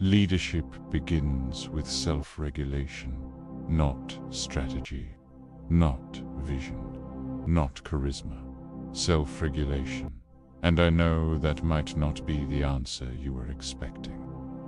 Leadership begins with self-regulation, not strategy, not vision, not charisma. Self-regulation. And I know that might not be the answer you were expecting.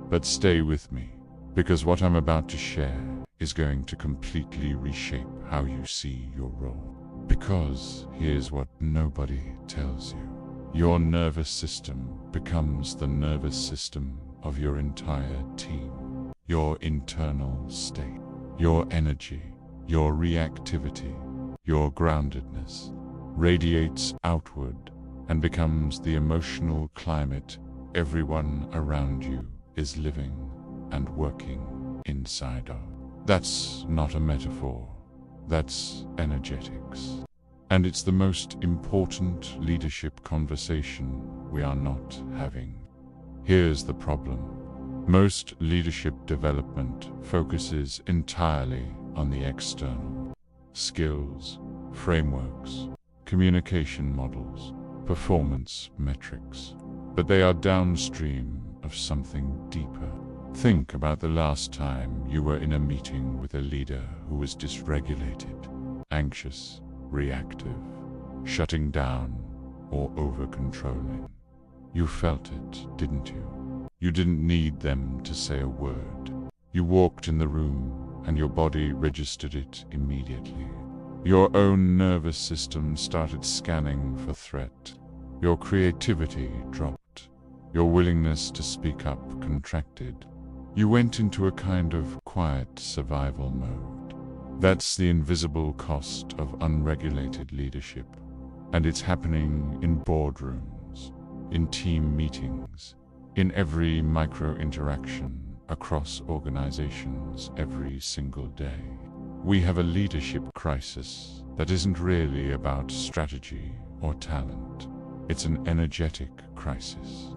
But stay with me, because what I'm about to share is going to completely reshape how you see your role. Because here's what nobody tells you. Your nervous system becomes the nervous system of your entire team. Your internal state, your energy, your reactivity, your groundedness radiates outward and becomes the emotional climate everyone around you is living and working inside of. That's not a metaphor, that's energetics. And it's the most important leadership conversation we are not having. Here's the problem. Most leadership development focuses entirely on the external. Skills, frameworks, communication models, performance metrics. But they are downstream of something deeper. Think about the last time you were in a meeting with a leader who was dysregulated, anxious, reactive, shutting down, or over-controlling. You felt it, didn't you? You didn't need them to say a word. You walked in the room and your body registered it immediately. Your own nervous system started scanning for threat. Your creativity dropped. Your willingness to speak up contracted. You went into a kind of quiet survival mode. That's the invisible cost of unregulated leadership. And it's happening in boardrooms, in team meetings, in every micro-interaction across organizations every single day. We have a leadership crisis that isn't really about strategy or talent. It's an energetic crisis.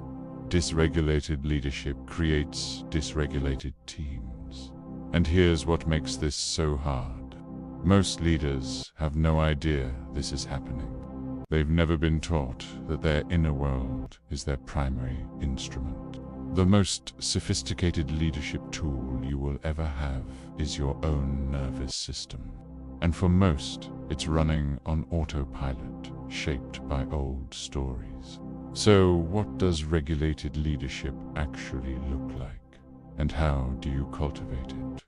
Dysregulated leadership creates dysregulated teams. And here's what makes this so hard. Most leaders have no idea this is happening. They've never been taught that their inner world is their primary instrument. The most sophisticated leadership tool you will ever have is your own nervous system. And for most, it's running on autopilot, shaped by old stories. So what does regulated leadership actually look like? And how do you cultivate it?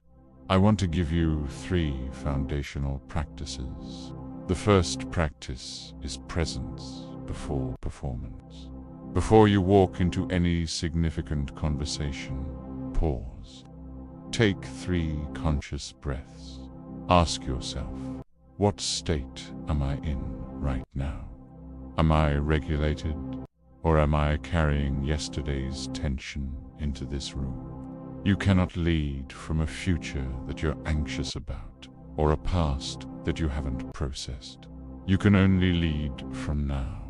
I want to give you 3 foundational practices. The first practice is presence before performance. Before you walk into any significant conversation, pause. Take 3 conscious breaths. Ask yourself, what state am I in right now? Am I regulated, or am I carrying yesterday's tension into this room? You cannot lead from a future that you're anxious about, or a past that you haven't processed. You can only lead from now.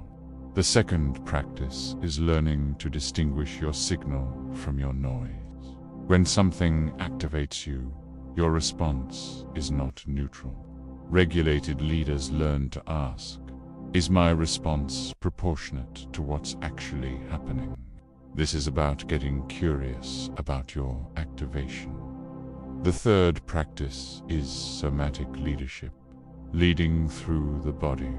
The second practice is learning to distinguish your signal from your noise. When something activates you, your response is not neutral. Regulated leaders learn to ask, is my response proportionate to what's actually happening? This is about getting curious about your activation. The third practice is somatic leadership, leading through the body,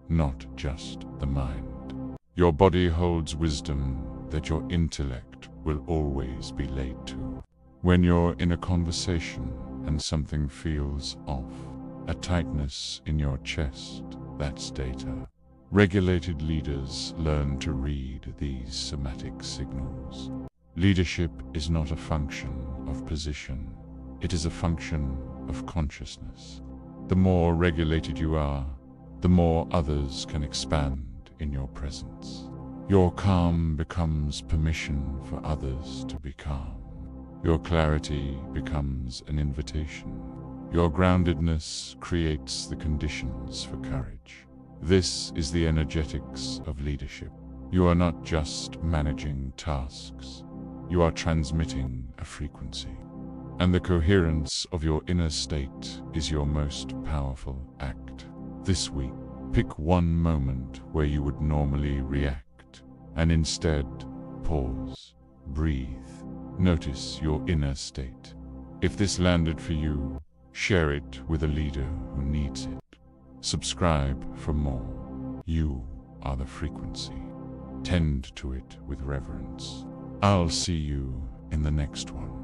not just the mind. Your body holds wisdom that your intellect will always be late to. When you're in a conversation and something feels off, a tightness in your chest, that's data. Regulated leaders learn to read these somatic signals. Leadership is not a function of position. It is a function of consciousness. The more regulated you are, the more others can expand in your presence. Your calm becomes permission for others to be calm. Your clarity becomes an invitation. Your groundedness creates the conditions for courage. This is the energetics of leadership. You are not just managing tasks. You are transmitting a frequency. And the coherence of your inner state is your most powerful act. This week, pick one moment where you would normally react, and instead, pause. breathe, notice your inner state. If this landed for you, share it with a leader who needs it. Subscribe for more. You are the frequency. Tend to it with reverence. I'll see you in the next one.